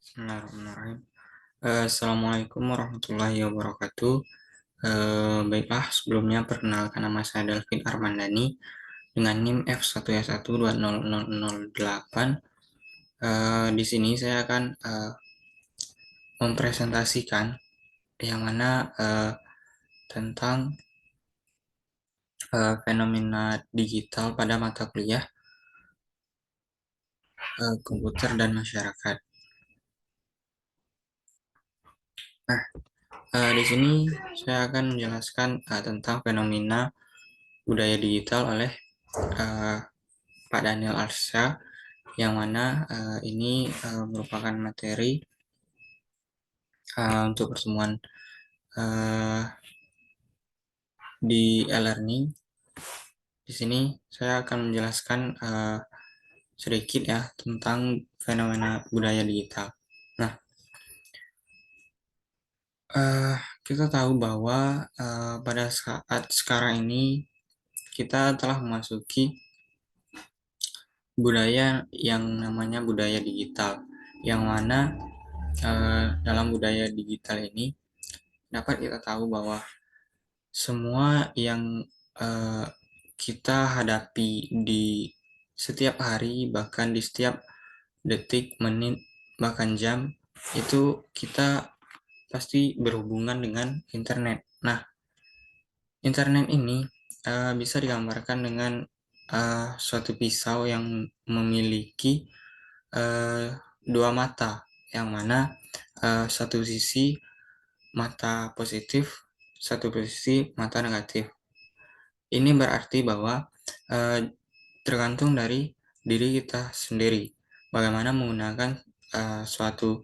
Bismillahirrahmanirrahim. Assalamualaikum warahmatullahi wabarakatuh. Baiklah, sebelumnya perkenalkan nama saya Delvin Armandani dengan NIM F1Y1200008. Di sini saya akan mempresentasikan yang mana tentang fenomena digital pada mata kuliah komputer dan masyarakat. Nah, di sini saya akan menjelaskan tentang fenomena budaya digital oleh uh, Pak Daniel Arsya, yang mana ini merupakan materi untuk pertemuan uh, di e-learning. Di sini saya akan menjelaskan sedikit ya tentang fenomena budaya digital. Nah, uh, kita tahu bahwa pada saat sekarang ini kita telah memasuki budaya yang namanya budaya digital, yang mana dalam budaya digital ini dapat kita tahu bahwa semua yang eh, kita hadapi di setiap hari, bahkan di setiap detik, menit, bahkan jam, itu kita pasti berhubungan dengan internet. Nah, internet ini bisa digambarkan dengan suatu pisau yang memiliki eh, dua mata, yang mana satu sisi mata positif, satu sisi mata negatif. Ini berarti bahwa eh, tergantung dari diri kita sendiri, bagaimana menggunakan suatu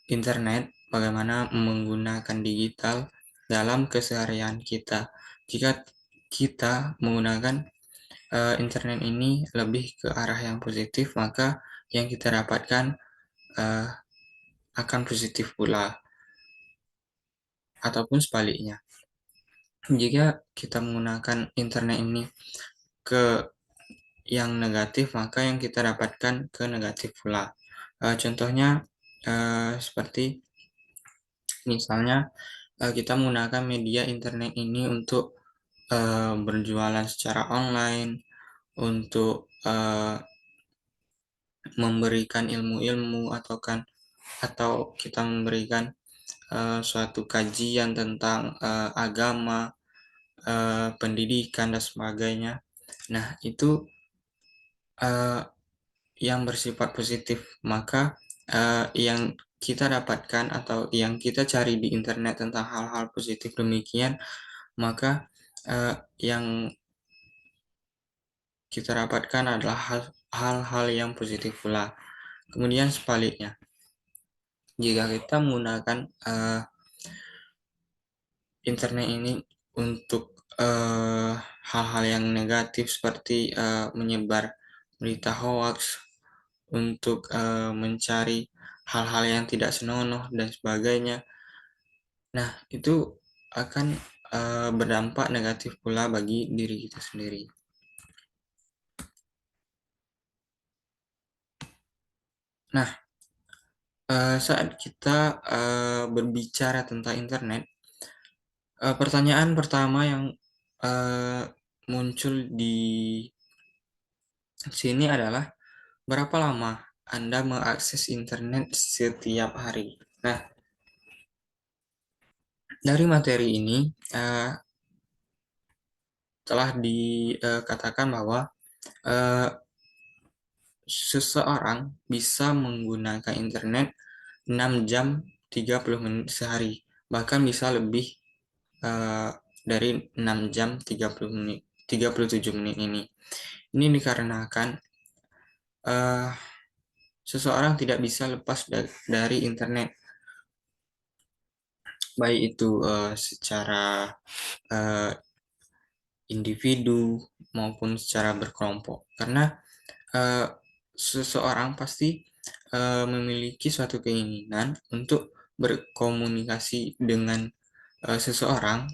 internet, bagaimana menggunakan digital dalam keseharian kita. Jika kita menggunakan internet ini lebih ke arah yang positif, maka yang kita dapatkan uh, akan positif pula, ataupun sebaliknya. Jika kita menggunakan internet ini ke yang negatif, maka yang kita dapatkan ke negatif pula. Contohnya seperti misalnya kita menggunakan media internet ini untuk berjualan secara online, untuk memberikan ilmu-ilmu, atau kita memberikan suatu kajian tentang agama, pendidikan dan sebagainya. Nah, itu uh, yang bersifat positif, maka yang kita dapatkan atau yang kita cari di internet tentang hal-hal positif demikian, maka yang kita dapatkan adalah hal-hal yang positif pula. Kemudian sebaliknya, jika kita menggunakan internet ini untuk hal-hal yang negatif seperti menyebar berita hoax, untuk mencari hal-hal yang tidak senonoh dan sebagainya. Nah, itu akan berdampak negatif pula bagi diri kita sendiri. Nah, saat kita berbicara tentang internet, pertanyaan pertama yang muncul di sini adalah berapa lama Anda mengakses internet setiap hari. Nah, dari materi ini telah dikatakan bahwa eh, seseorang bisa menggunakan internet 6 jam 30 menit sehari, bahkan bisa lebih dari 6 jam 30 menit, 37 menit ini. Ini dikarenakan uh, seseorang tidak bisa lepas dari internet, baik itu secara uh, individu maupun secara berkelompok. Karena uh, seseorang pasti memiliki suatu keinginan untuk berkomunikasi dengan seseorang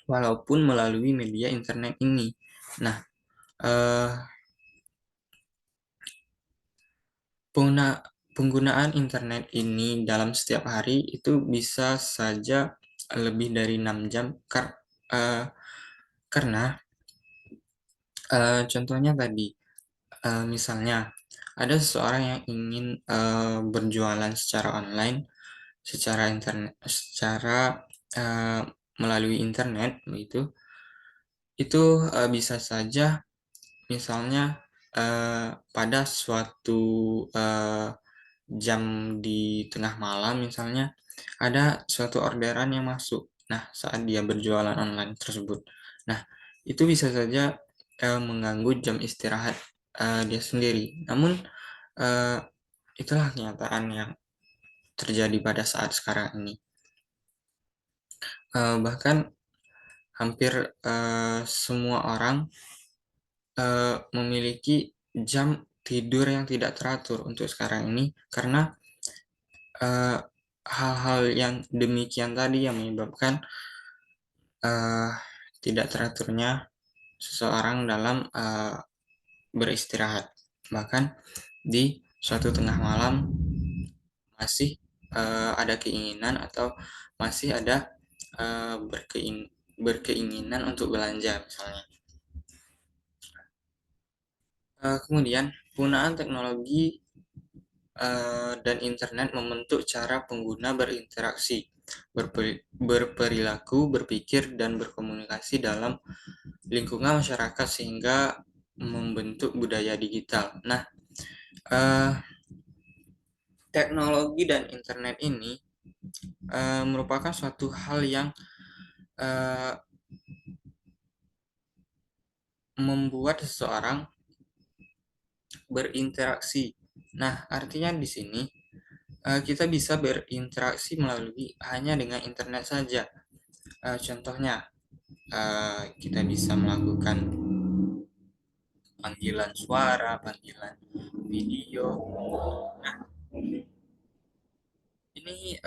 walaupun melalui media internet ini. Nah, uh, pengguna penggunaan internet ini dalam setiap hari itu bisa saja lebih dari 6 jam eh, karena contohnya tadi misalnya ada seseorang yang ingin berjualan secara online, secara internet, secara eh, melalui internet begitu, itu bisa saja misalnya pada suatu eh, jam di tengah malam misalnya ada suatu orderan yang masuk. Nah, saat dia berjualan online tersebut. Nah, itu bisa saja mengganggu jam istirahat dia sendiri. Namun eh, itulah kenyataan yang terjadi pada saat sekarang ini. Bahkan hampir semua orang memiliki jam tidur yang tidak teratur untuk sekarang ini karena eh, hal-hal yang demikian tadi yang menyebabkan eh, tidak teraturnya seseorang dalam beristirahat. Bahkan di suatu tengah malam masih ada keinginan atau masih ada berkeinginan untuk belanja misalnya. Kemudian penggunaan teknologi dan internet membentuk cara pengguna berinteraksi, berperilaku, berpikir, dan berkomunikasi dalam lingkungan masyarakat sehingga membentuk budaya digital. Nah, eh, teknologi dan internet ini merupakan suatu hal yang eh, membuat seseorang berinteraksi. Nah, artinya di sini kita bisa berinteraksi melalui hanya dengan internet saja. Contohnya, kita bisa melakukan panggilan suara, panggilan video. Nah, ini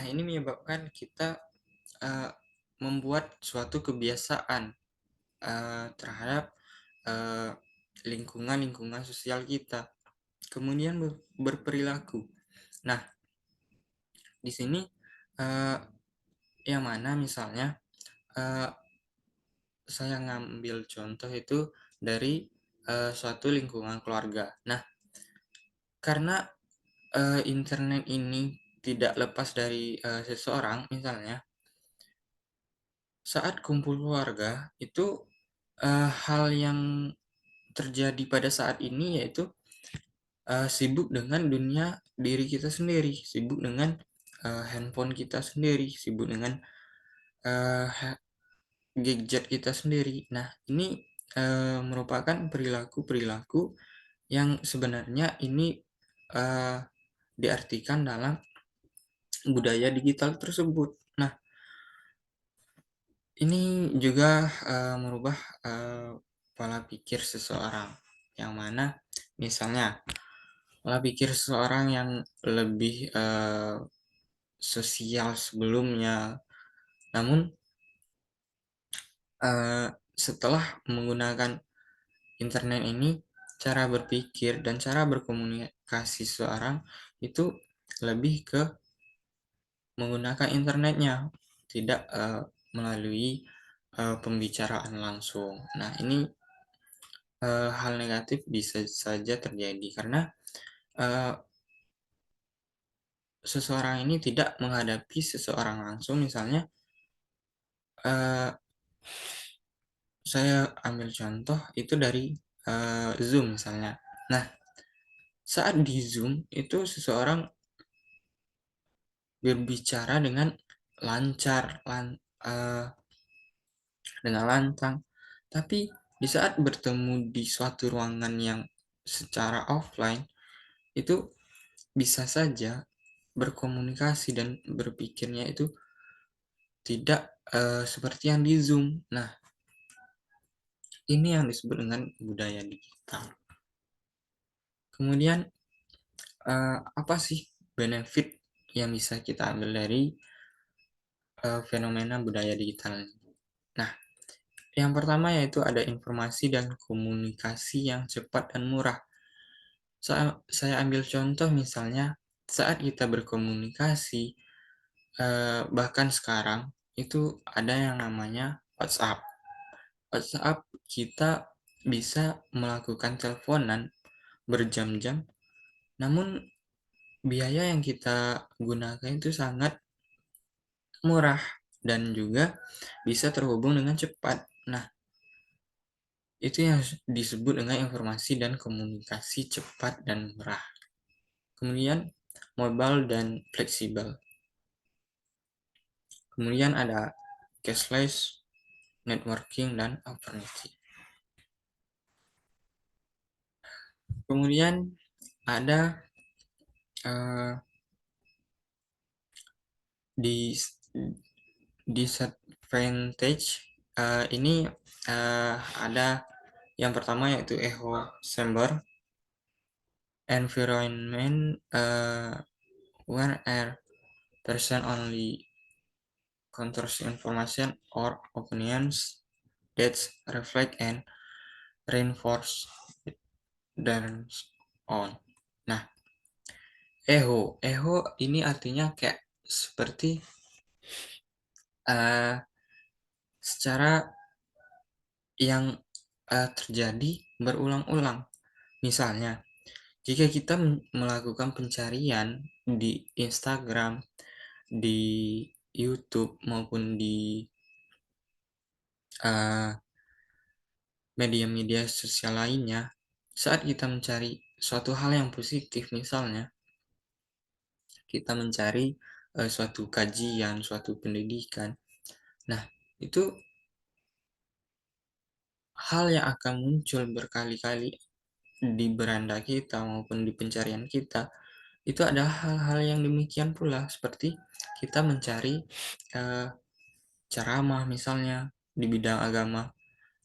ini menyebabkan kita uh, membuat suatu kebiasaan terhadap uh, lingkungan-lingkungan sosial kita. Kemudian berperilaku. Nah, di sini uh, yang mana misalnya uh, saya ngambil contoh itu dari suatu lingkungan keluarga. Nah, karena internet ini tidak lepas dari seseorang, misalnya saat kumpul keluarga itu hal yang terjadi pada saat ini yaitu sibuk dengan dunia diri kita sendiri, sibuk dengan handphone kita sendiri, sibuk dengan uh, gadget kita sendiri. Nah, ini merupakan perilaku-perilaku yang sebenarnya ini uh, diartikan dalam budaya digital tersebut. Nah, ini juga merubah pola pikir seseorang, yang mana misalnya pola pikir seseorang yang lebih sosial sebelumnya, namun setelah menggunakan internet ini, cara berpikir dan cara berkomunikasi seseorang itu lebih ke menggunakan internetnya, tidak melalui pembicaraan langsung. Nah, ini hal negatif bisa saja terjadi karena uh, seseorang ini tidak menghadapi seseorang langsung. Misalnya, uh, saya ambil contoh itu dari Zoom misalnya. Nah, saat di Zoom itu seseorang berbicara dengan lancar, dengan lantang. Tapi di saat bertemu di suatu ruangan yang secara offline, itu bisa saja berkomunikasi dan berpikirnya itu tidak seperti yang di Zoom. Nah, ini yang disebut dengan budaya digital. Kemudian, apa sih benefit yang bisa kita ambil dari fenomena budaya digital? Nah, Yang pertama yaitu ada informasi dan komunikasi yang cepat dan murah. Saya ambil contoh misalnya saat kita berkomunikasi, bahkan sekarang itu ada yang namanya WhatsApp. WhatsApp kita bisa melakukan teleponan berjam-jam, namun biaya yang kita gunakan itu sangat murah dan juga bisa terhubung dengan cepat. Nah, itu yang disebut dengan informasi dan komunikasi cepat dan murah. Kemudian mobile dan fleksibel. Kemudian ada cashless, networking, dan alternatif. Kemudian ada uh, di disadvantage. Ini ada yang pertama yaitu echo chamber environment, where a person only counters information or opinions that reflect and reinforce their own. Nah, echo ini artinya kayak seperti uh, secara yang terjadi berulang-ulang. Misalnya, jika kita melakukan pencarian di Instagram, di YouTube maupun di media-media sosial lainnya, saat kita mencari suatu hal yang positif, misalnya kita mencari suatu kajian, suatu pendidikan, nah itu hal yang akan muncul berkali-kali di beranda kita maupun di pencarian kita, itu adalah hal-hal yang demikian pula, seperti kita mencari uh, ceramah misalnya di bidang agama,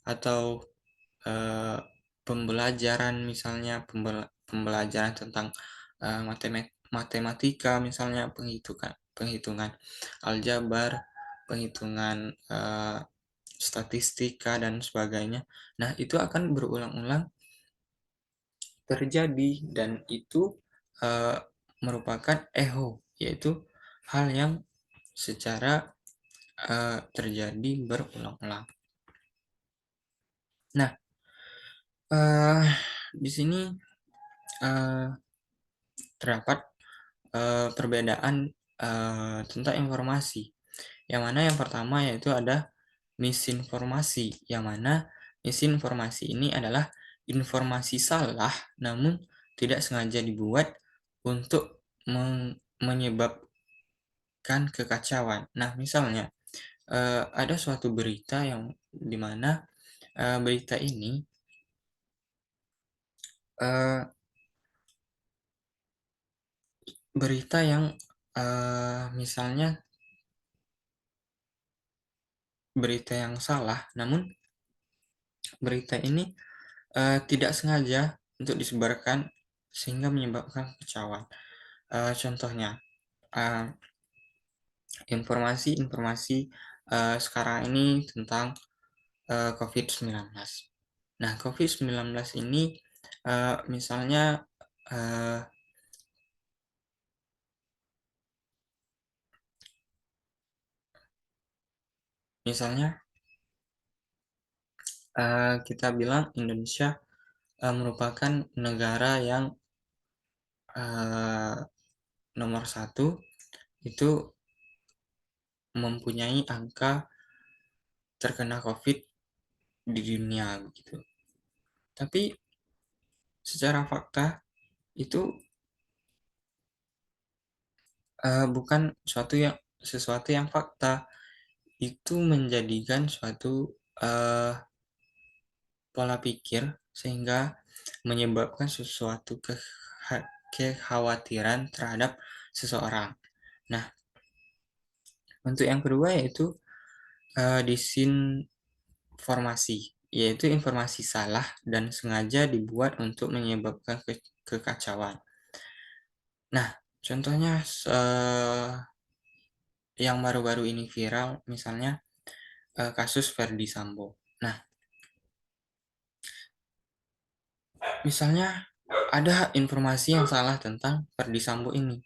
atau uh, pembelajaran misalnya pembelajaran tentang matematika misalnya, penghitungan penghitungan aljabar, penghitungan statistika dan sebagainya. Nah, itu akan berulang-ulang terjadi dan itu uh, merupakan echo, yaitu hal yang secara terjadi berulang-ulang. Nah, di sini terdapat perbedaan tentang informasi. Yang mana yang pertama yaitu ada misinformasi, yang mana misinformasi ini adalah informasi salah namun tidak sengaja dibuat untuk menyebabkan kekacauan. Nah, misalnya ada suatu berita yang dimana berita ini berita yang misalnya berita yang salah, namun berita ini tidak sengaja untuk disebarkan sehingga menyebabkan kekacauan. Contohnya, uh, informasi-informasi sekarang ini tentang COVID-19. Nah, COVID-19 ini misalnya uh, misalnya kita bilang Indonesia merupakan negara yang nomor satu itu mempunyai angka terkena COVID di dunia begitu. Tapi secara fakta itu bukan sesuatu yang fakta. Itu menjadikan suatu pola pikir sehingga menyebabkan sesuatu kekhawatiran terhadap seseorang. Nah, untuk yang kedua yaitu disinformasi, yaitu informasi salah dan sengaja dibuat untuk menyebabkan kekacauan. Nah, contohnya yang baru-baru ini viral, misalnya kasus Verdi Sambo. Nah, misalnya ada informasi yang salah tentang Ferdy Sambo ini,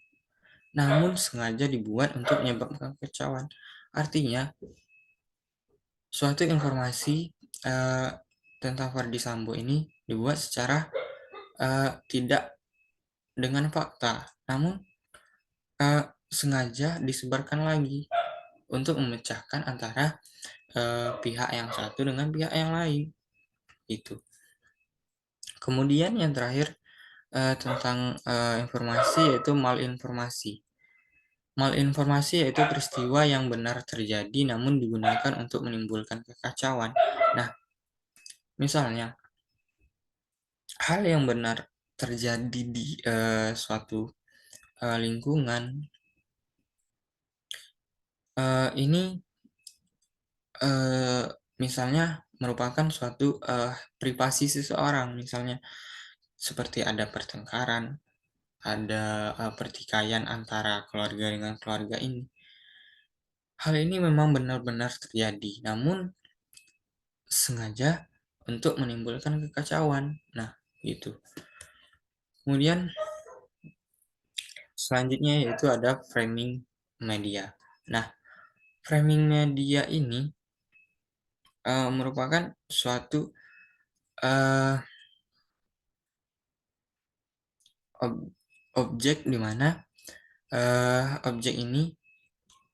namun sengaja dibuat untuk menyebabkan kekacauan. Artinya, suatu informasi eh, tentang Ferdy Sambo ini dibuat secara tidak dengan fakta, namun sengaja disebarkan lagi untuk memecahkan antara pihak yang satu dengan pihak yang lain. Itu. Kemudian yang terakhir tentang informasi yaitu malinformasi. Malinformasi yaitu peristiwa yang benar terjadi namun digunakan untuk menimbulkan kekacauan. Nah, misalnya hal yang benar terjadi di suatu lingkungan ini eh, misalnya merupakan suatu privasi seseorang, misalnya seperti ada pertengkaran, ada pertikaian antara keluarga dengan keluarga ini. Hal ini memang benar-benar terjadi, namun sengaja untuk menimbulkan kekacauan. Nah, itu. Kemudian selanjutnya yaitu ada framing media. Nah, framing media ini merupakan suatu uh, objek di mana objek ini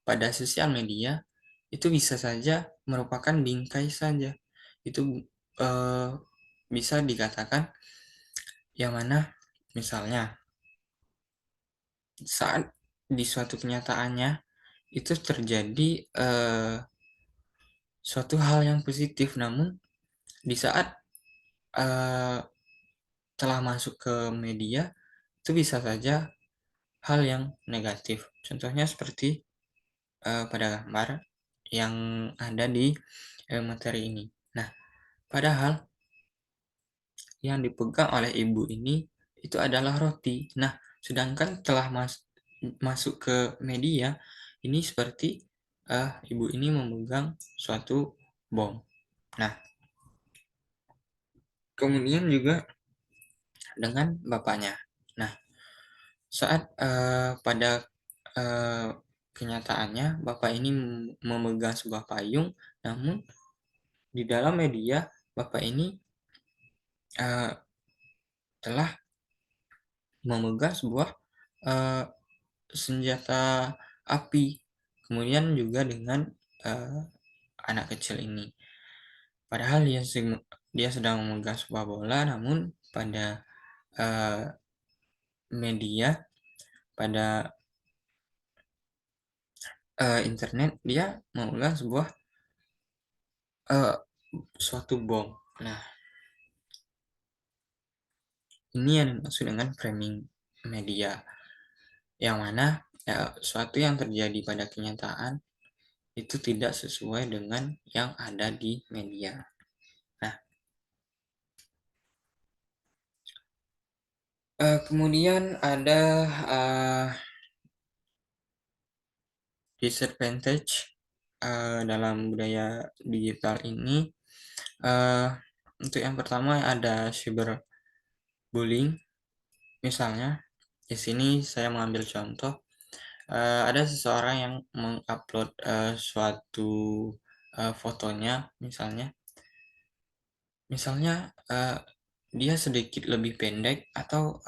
pada sosial media itu bisa saja merupakan bingkai saja. Itu uh, bisa dikatakan yang mana misalnya saat di suatu kenyataannya itu terjadi suatu hal yang positif, namun di saat uh, telah masuk ke media itu bisa saja hal yang negatif. Contohnya seperti pada gambar yang ada di materi ini. Nah, padahal yang dipegang oleh ibu ini itu adalah roti. Nah, sedangkan telah masuk ke media ini seperti ibu ini memegang suatu bom. Nah, kemudian juga dengan bapaknya. Nah, saat pada uh, kenyataannya bapak ini memegang sebuah payung, namun di dalam media bapak ini uh, telah memegang sebuah uh, senjata api. Kemudian juga dengan uh, anak kecil ini. Padahal dia sedang memegang sebuah bola, namun pada uh, media, pada internet dia memegang sebuah uh, suatu bom. Nah, ini yang dimaksud dengan framing media, yang mana suatu yang terjadi pada kenyataan itu tidak sesuai dengan yang ada di media. Nah, kemudian ada disadvantage dalam budaya digital ini. Uh, untuk yang pertama ada cyberbullying. Misalnya, di sini saya mengambil contoh, ada seseorang yang mengupload suatu fotonya, misalnya dia sedikit lebih pendek atau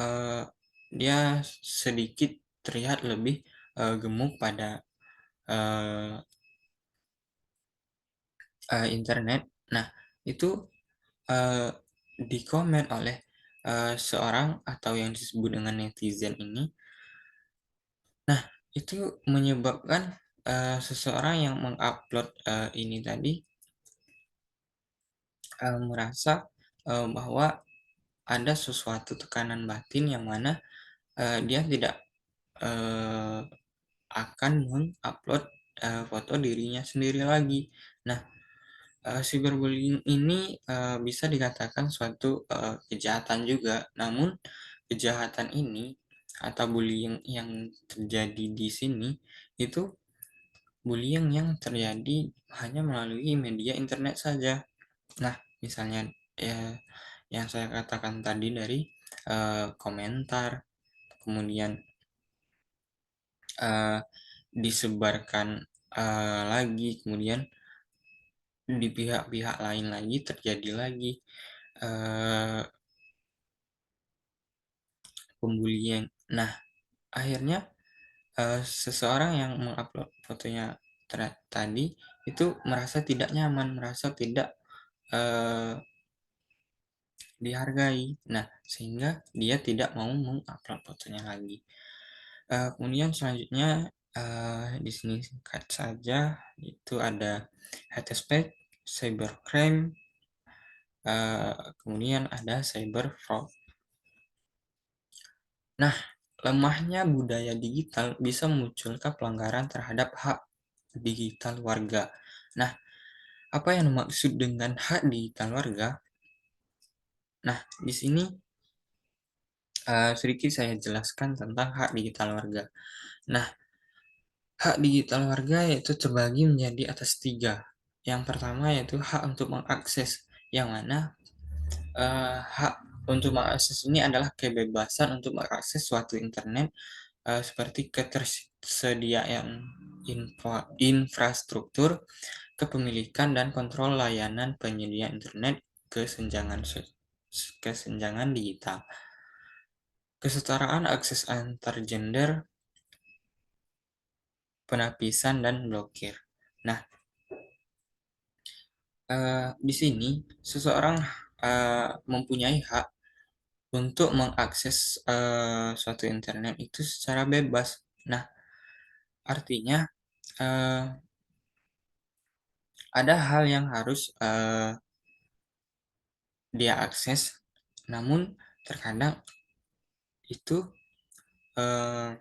dia sedikit terlihat lebih gemuk pada uh, internet. Nah, itu uh, dikomen oleh seorang atau yang disebut dengan netizen ini. Nah, itu menyebabkan seseorang yang mengupload ini tadi merasa bahwa ada sesuatu tekanan batin yang mana dia tidak uh, akan mengupload foto dirinya sendiri lagi. Nah, cyberbullying ini bisa dikatakan suatu kejahatan juga. Namun, kejahatan ini atau bullying yang terjadi di sini itu bullying yang terjadi hanya melalui media internet saja. Nah, misalnya ya, yang saya katakan tadi dari komentar, kemudian eh, disebarkan lagi, kemudian di pihak-pihak lain lagi terjadi lagi eh, pembulian. Nah, akhirnya seseorang yang mengupload fotonya tadi itu merasa tidak nyaman, merasa tidak eh, dihargai. Nah, sehingga dia tidak mau mengupload fotonya lagi. Kemudian selanjutnya di sini singkat saja itu ada hate speech, cybercrime, kemudian ada cyber fraud. Nah, lemahnya budaya digital bisa memunculkan pelanggaran terhadap hak digital warga. Nah, apa yang dimaksud dengan hak digital warga? Nah, di sini sedikit saya jelaskan tentang hak digital warga. Nah, hak digital warga yaitu terbagi menjadi atas tiga. Yang pertama yaitu hak untuk mengakses, yang mana hak untuk mengakses ini adalah kebebasan untuk mengakses suatu internet seperti ketersediaan infrastruktur, kepemilikan dan kontrol layanan penyedia internet kesenjangan digital, kesetaraan akses antar gender, penapisan dan blokir. Nah, di sini seseorang mempunyai hak untuk mengakses suatu internet itu secara bebas. Nah, artinya eh, ada hal yang harus dia akses, namun terkadang itu eh,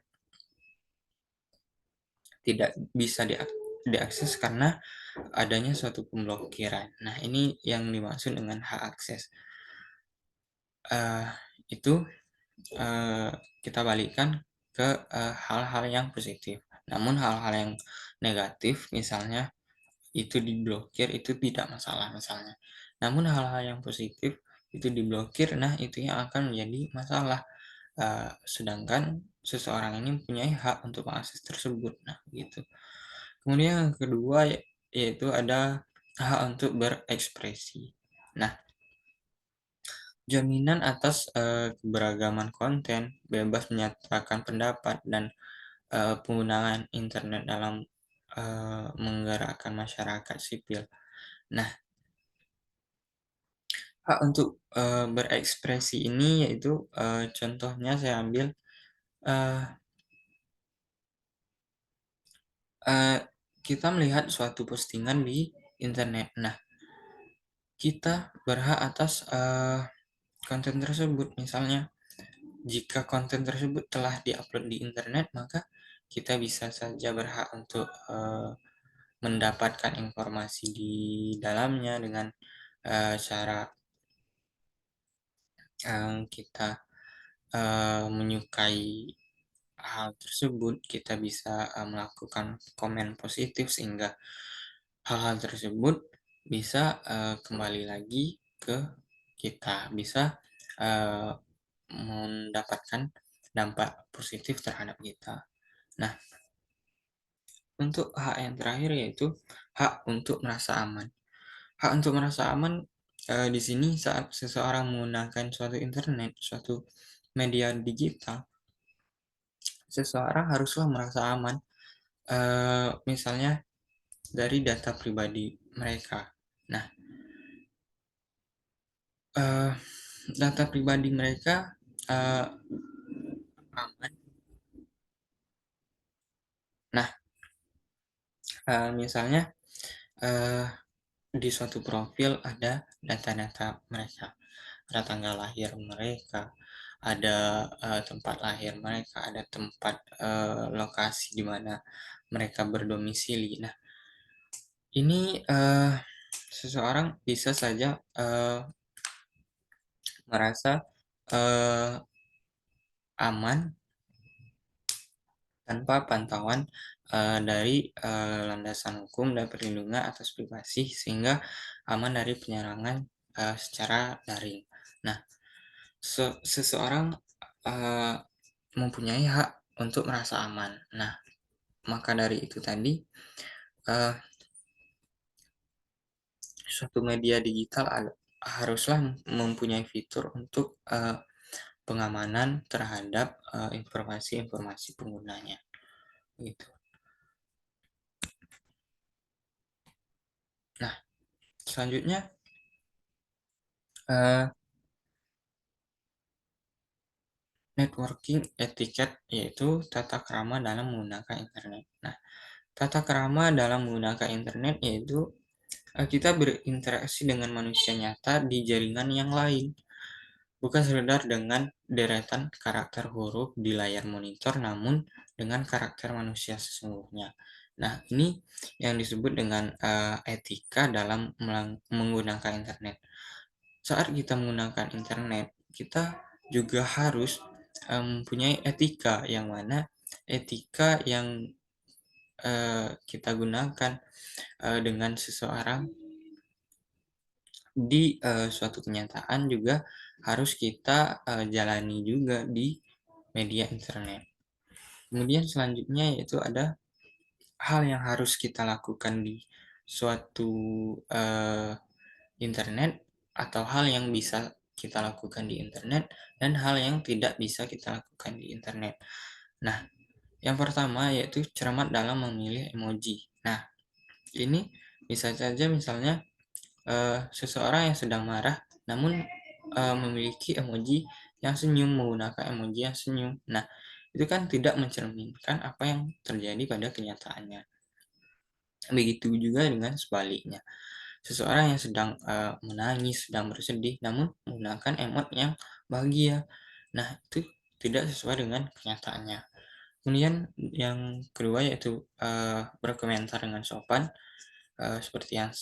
tidak bisa diakses karena adanya suatu pemblokiran. Nah, ini yang dimaksud dengan hak akses. Eh, itu eh, kita balikkan ke hal-hal yang positif. Namun hal-hal yang negatif, misalnya itu diblokir, itu tidak masalah misalnya. Namun hal-hal yang positif itu diblokir, nah itu yang akan menjadi masalah. Sedangkan seseorang ini mempunyai hak untuk mengakses tersebut. Nah, gitu. Kemudian yang kedua yaitu ada hak untuk berekspresi. Nah, jaminan atas keberagaman konten, bebas menyatakan pendapat, dan penggunaan internet dalam menggerakkan masyarakat sipil. Nah, hak untuk berekspresi ini yaitu contohnya saya ambil uh, uh, kita melihat suatu postingan di internet. Nah, kita berhak atas konten tersebut. Misalnya, jika konten tersebut telah diupload di internet, maka kita bisa saja berhak untuk mendapatkan informasi di dalamnya dengan cara kita menyukai hal tersebut, kita bisa melakukan komen positif sehingga hal-hal tersebut bisa kembali lagi ke kita, bisa uh, mendapatkan dampak positif terhadap kita. Nah, untuk hak yang terakhir yaitu hak untuk merasa aman. Hak untuk merasa aman di sini saat seseorang menggunakan suatu internet, suatu media digital, seseorang haruslah merasa aman. Misalnya dari data pribadi mereka. Nah, eh, data pribadi mereka aman. Nah, misalnya eh, di suatu profil ada data-data mereka, ada tanggal lahir mereka, ada tempat lahir mereka, ada tempat lokasi di mana mereka berdomisili. Nah, ini seseorang bisa saja merasa aman tanpa pantauan dari landasan hukum dan perlindungan atas privasi sehingga aman dari penyerangan secara daring. Nah, seseorang mempunyai hak untuk merasa aman. Nah, maka dari itu tadi uh, suatu media digital haruslah mempunyai fitur untuk pengamanan terhadap informasi-informasi penggunanya. Gitu. Nah, selanjutnya networking etiquette yaitu tata krama dalam menggunakan internet. Nah, tata krama dalam menggunakan internet yaitu kita berinteraksi dengan manusia nyata di jaringan yang lain, bukan sekedar dengan deretan karakter huruf di layar monitor, namun dengan karakter manusia sesungguhnya. Nah, ini yang disebut dengan etika dalam menggunakan internet. Saat kita menggunakan internet, kita juga harus mempunyai etika, yang mana etika yang kita gunakan dengan seseorang di suatu kenyataan juga harus kita jalani juga di media internet. Kemudian selanjutnya yaitu ada hal yang harus kita lakukan di suatu internet atau hal yang bisa kita lakukan di internet dan hal yang tidak bisa kita lakukan di internet. Nah, yang pertama yaitu cermat dalam memilih emoji. Nah, ini bisa saja misalnya seseorang yang sedang marah namun memiliki emoji yang senyum, menggunakan emoji yang senyum. Nah, itu kan tidak mencerminkan apa yang terjadi pada kenyataannya. Begitu juga dengan sebaliknya. Seseorang yang sedang menangis, sedang bersedih, namun menggunakan emot yang bahagia. Nah, itu tidak sesuai dengan kenyataannya. Kemudian yang kedua yaitu berkomentar dengan sopan. Seperti yang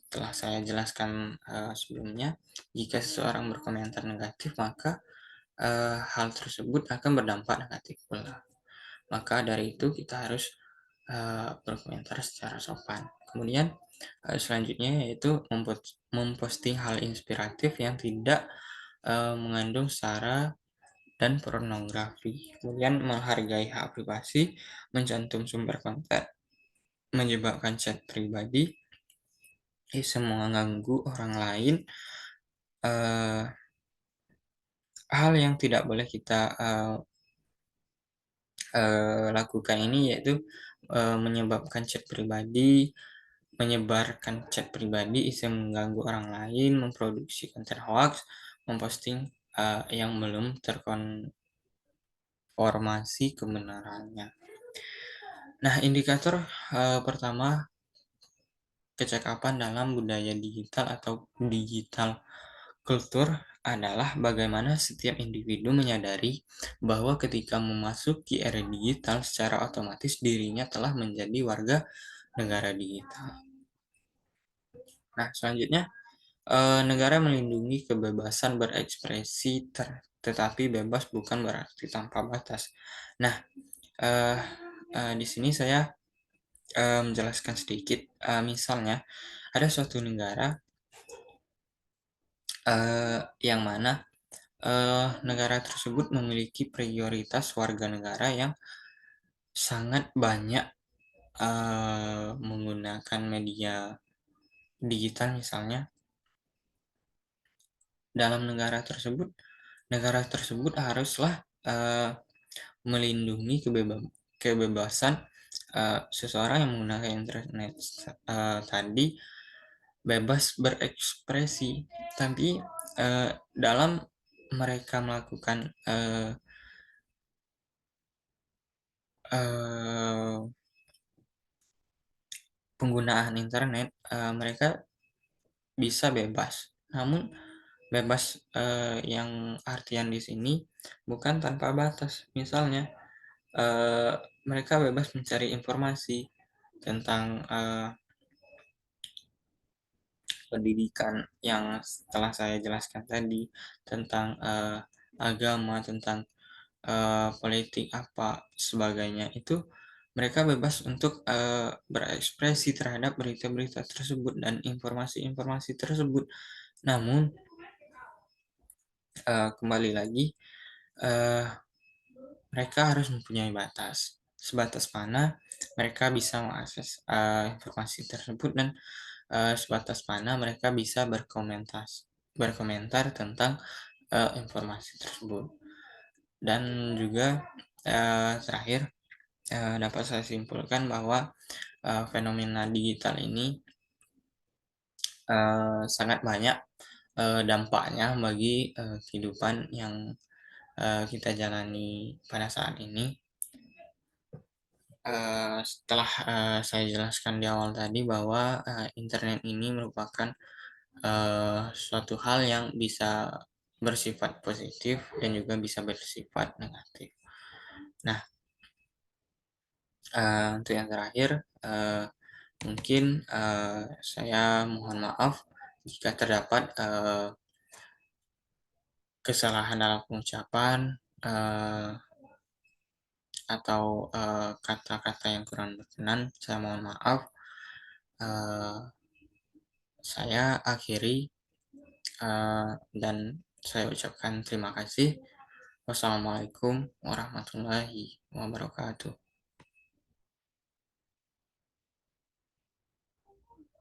telah saya jelaskan sebelumnya, jika seseorang berkomentar negatif, maka hal tersebut akan berdampak negatif pula. Maka dari itu kita harus berkomentar secara sopan. Kemudian selanjutnya yaitu memposting hal inspiratif yang tidak mengandung sara dan pornografi. Kemudian menghargai hak privasi, mencantum sumber konten, menyebabkan chat pribadi, bisa mengganggu orang lain. Hal yang tidak boleh kita lakukan ini yaitu menyebabkan chat pribadi, menyebarkan chat pribadi, bisa mengganggu orang lain, memproduksi konten hoax, memposting yang belum terkonfirmasi kebenarannya. Nah, indikator pertama kecakapan dalam budaya digital atau digital kultur adalah bagaimana setiap individu menyadari bahwa ketika memasuki era digital secara otomatis dirinya telah menjadi warga negara digital. Nah, selanjutnya negara melindungi kebebasan berekspresi tetapi bebas bukan berarti tanpa batas. Nah, di sini saya menjelaskan sedikit. Misalnya ada suatu negara yang mana negara tersebut memiliki prioritas warga negara yang sangat banyak menggunakan media digital misalnya. Dalam negara tersebut haruslah melindungi kebebasan seseorang yang menggunakan internet tadi bebas berekspresi, tapi dalam mereka melakukan penggunaan internet, mereka bisa bebas. Namun bebas yang artian di sini bukan tanpa batas. Misalnya mereka bebas mencari informasi tentang pendidikan yang telah saya jelaskan tadi, tentang agama, tentang politik apa sebagainya, itu Mereka bebas untuk berekspresi terhadap berita-berita tersebut dan informasi-informasi tersebut. Namun, kembali lagi, eh, mereka harus mempunyai batas. Sebatas mana mereka bisa mengakses informasi tersebut, dan sebatas mana mereka bisa berkomentar tentang informasi tersebut. Dan juga terakhir, dapat saya simpulkan bahwa fenomena digital ini sangat banyak dampaknya bagi kehidupan yang kita jalani pada saat ini. Setelah saya jelaskan di awal tadi bahwa internet ini merupakan suatu hal yang bisa bersifat positif dan juga bisa bersifat negatif. Nah, untuk yang terakhir, mungkin saya mohon maaf jika terdapat kesalahan dalam pengucapan atau kata-kata yang kurang berkenan. Saya mohon maaf. Eh, saya akhiri dan saya ucapkan terima kasih. Wassalamualaikum warahmatullahi wabarakatuh.